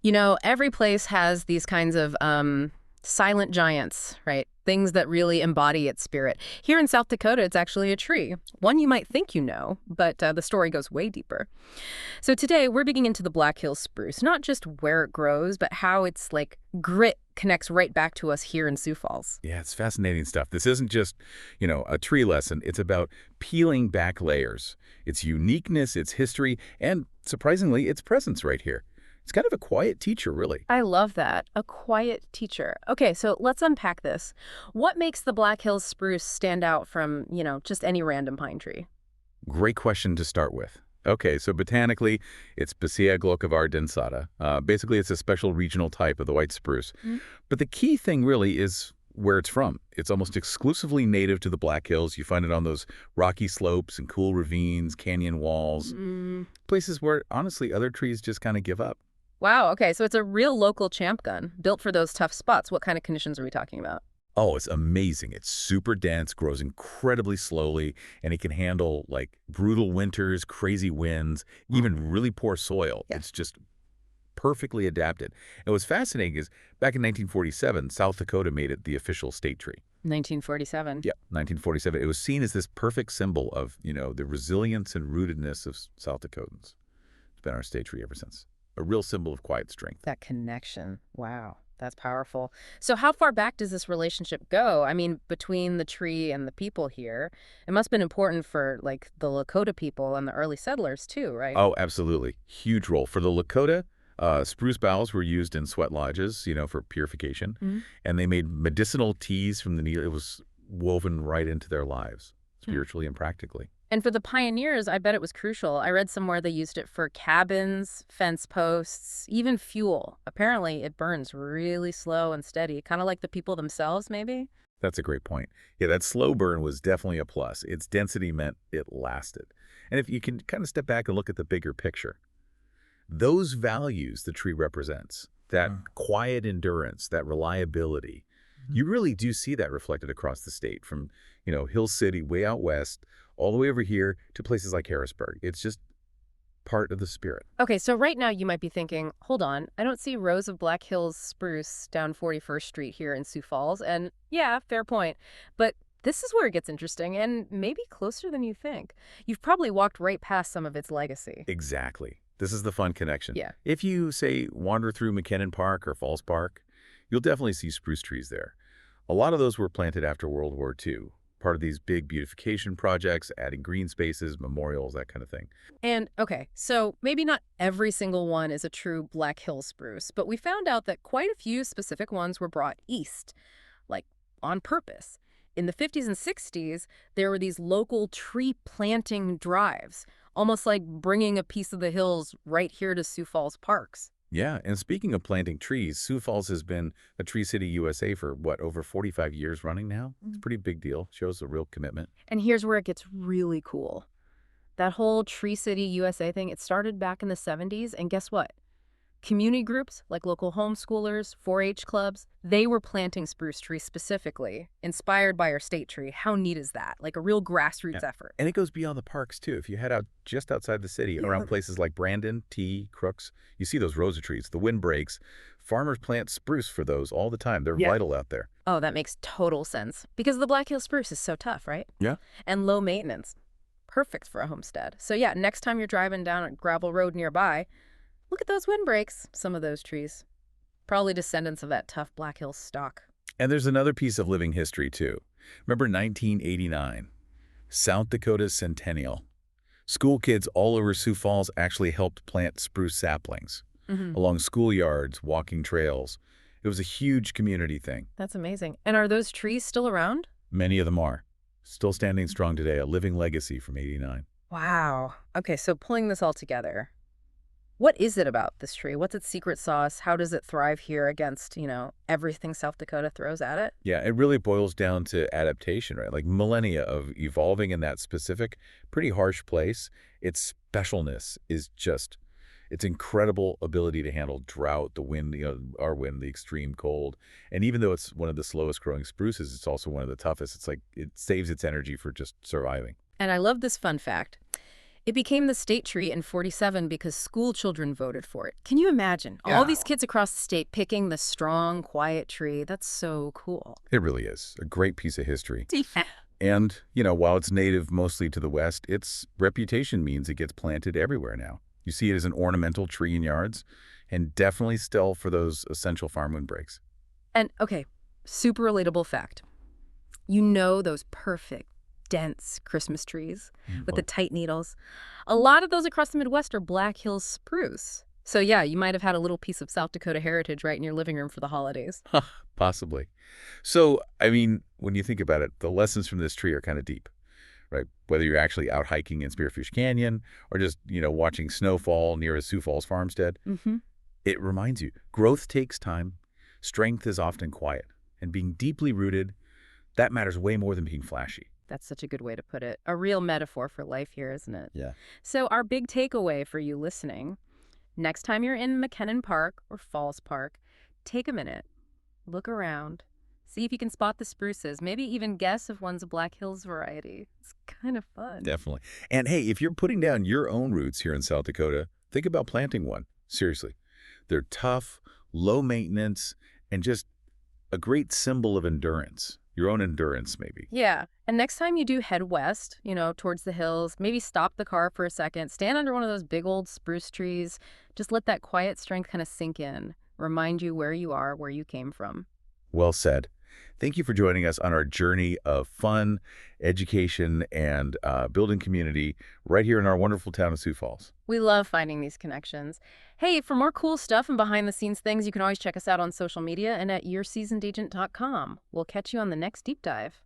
You know, every place has these kinds of silent giants, right? Things that really embody its spirit. Here in South Dakota, it's actually a tree. One you might think you know, but the story goes way deeper. So today, we're digging into the Black Hills Spruce, not just where it grows, but how its, like, grit connects right back to us here in Sioux Falls. Yeah, it's fascinating stuff. This isn't just, a tree lesson. It's about peeling back layers, its uniqueness, its history, and surprisingly, its presence right here. It's kind of a quiet teacher, really. I love that. A quiet teacher. Okay, so let's unpack this. What makes the Black Hills Spruce stand out from, just any random pine tree? Great question to start with. Okay, so botanically, it's Picea glaucovare densata. Basically, it's a special regional type of the white spruce. Mm. But the key thing really is where it's from. It's almost exclusively native to the Black Hills. You find it on those rocky slopes and cool ravines, canyon walls, places where, honestly, other trees just kind of give up. Wow, okay, so it's a real local champ gun, built for those tough spots. What kind of conditions are we talking about? Oh, it's amazing. It's super dense, grows incredibly slowly, and it can handle like brutal winters, crazy winds, even really poor soil. Yeah. It's just perfectly adapted. And what's fascinating is back in 1947, South Dakota made it the official state tree. 1947. Yeah, 1947. It was seen as this perfect symbol of, the resilience and rootedness of South Dakotans. It's been our state tree ever since. A real symbol of quiet strength. That connection. Wow, that's powerful. So how far back does this relationship go? I mean, between the tree and the people here, it must have been important for, like, the Lakota people and the early settlers, too, right? Oh, absolutely. Huge role. For the Lakota, spruce boughs were used in sweat lodges, for purification. Mhm. And they made medicinal teas from the needle. It was woven right into their lives, spiritually and practically. And for the pioneers, I bet it was crucial. I read somewhere they used it for cabins, fence posts, even fuel. Apparently, it burns really slow and steady, kind of like the people themselves, maybe? That's a great point. Yeah, that slow burn was definitely a plus. Its density meant it lasted. And if you can kind of step back and look at the bigger picture, those values the tree represents, that quiet endurance, that reliability, you really do see that reflected across the state from, Hill City way out west, all the way over here to places like Harrisburg. It's just part of the spirit. Okay, so right now you might be thinking, hold on, I don't see rows of Black Hills spruce down 41st Street here in Sioux Falls. And yeah, fair point. But this is where it gets interesting and maybe closer than you think. You've probably walked right past some of its legacy. Exactly. This is the fun connection. Yeah. If you, say, wander through McKennan Park or Falls Park, you'll definitely see spruce trees there. A lot of those were planted after World War II, part of these big beautification projects, adding green spaces, memorials, that kind of thing. And okay, so maybe not every single one is a true Black Hill spruce, but we found out that quite a few specific ones were brought east, like on purpose. In the 50s and 60s, there were these local tree planting drives, almost like bringing a piece of the hills right here to Sioux Falls parks. Yeah, and speaking of planting trees, Sioux Falls has been a Tree City USA for, over 45 years running now? It's a pretty big deal. Shows a real commitment. And here's where it gets really cool. That whole Tree City USA thing, it started back in the 70s, and guess what? Community groups, like local homeschoolers, 4-H clubs, they were planting spruce trees specifically, inspired by our state tree. How neat is that? Like a real grassroots effort. And it goes beyond the parks, too. If you head out just outside the city, around places like Brandon, T, Crooks, you see those rosa trees, the windbreaks. Farmers plant spruce for those all the time. They're vital out there. Oh, that makes total sense. Because the Black Hills spruce is so tough, right? Yeah. And low maintenance. Perfect for a homestead. So yeah, next time you're driving down a gravel road nearby, look at those windbreaks, some of those trees. Probably descendants of that tough Black Hills stock. And there's another piece of living history, too. Remember 1989, South Dakota's centennial. School kids all over Sioux Falls actually helped plant spruce saplings along schoolyards, walking trails. It was a huge community thing. That's amazing. And are those trees still around? Many of them are. Still standing strong today, a living legacy from '89. Wow. Okay, so pulling this all together, what is it about this tree? What's its secret sauce? How does it thrive here against, everything South Dakota throws at it? Yeah, it really boils down to adaptation, right? Like millennia of evolving in that specific, pretty harsh place. Its specialness is just its incredible ability to handle drought, the wind, our wind, the extreme cold. And even though it's one of the slowest growing spruces, it's also one of the toughest. It's like it saves its energy for just surviving. And I love this fun fact. It became the state tree in '47 because school children voted for it. Can you imagine? All Yeah. these kids across the state picking the strong, quiet tree. That's so cool. It really is a great piece of history. Yeah. And, while it's native mostly to the West, its reputation means it gets planted everywhere now. You see it as an ornamental tree in yards, and definitely still for those essential farm windbreaks. And, okay, super relatable fact. You know those perfect, dense Christmas trees with the tight needles? A lot of those across the Midwest are Black Hills Spruce. So yeah, you might have had a little piece of South Dakota heritage right in your living room for the holidays. Possibly. So, when you think about it, the lessons from this tree are kind of deep, right? Whether you're actually out hiking in Spearfish Canyon or just, watching snowfall near a Sioux Falls farmstead, it reminds you, growth takes time, strength is often quiet, and being deeply rooted, that matters way more than being flashy. That's such a good way to put it. A real metaphor for life here, isn't it? Yeah. So our big takeaway for you listening, next time you're in McKennan Park or Falls Park, take a minute, look around, see if you can spot the spruces, maybe even guess if one's a Black Hills variety. It's kind of fun. Definitely. And hey, if you're putting down your own roots here in South Dakota, think about planting one. Seriously. They're tough, low maintenance, and just a great symbol of endurance. Your own endurance, maybe. Yeah. And next time you do head west, towards the hills, maybe stop the car for a second, stand under one of those big old spruce trees, just let that quiet strength kind of sink in, remind you where you are, where you came from. Well said. Thank you for joining us on our journey of fun, education, and building community right here in our wonderful town of Sioux Falls. We love finding these connections. Hey, for more cool stuff and behind-the-scenes things, you can always check us out on social media and at yourseasonedagent.com. We'll catch you on the next deep dive.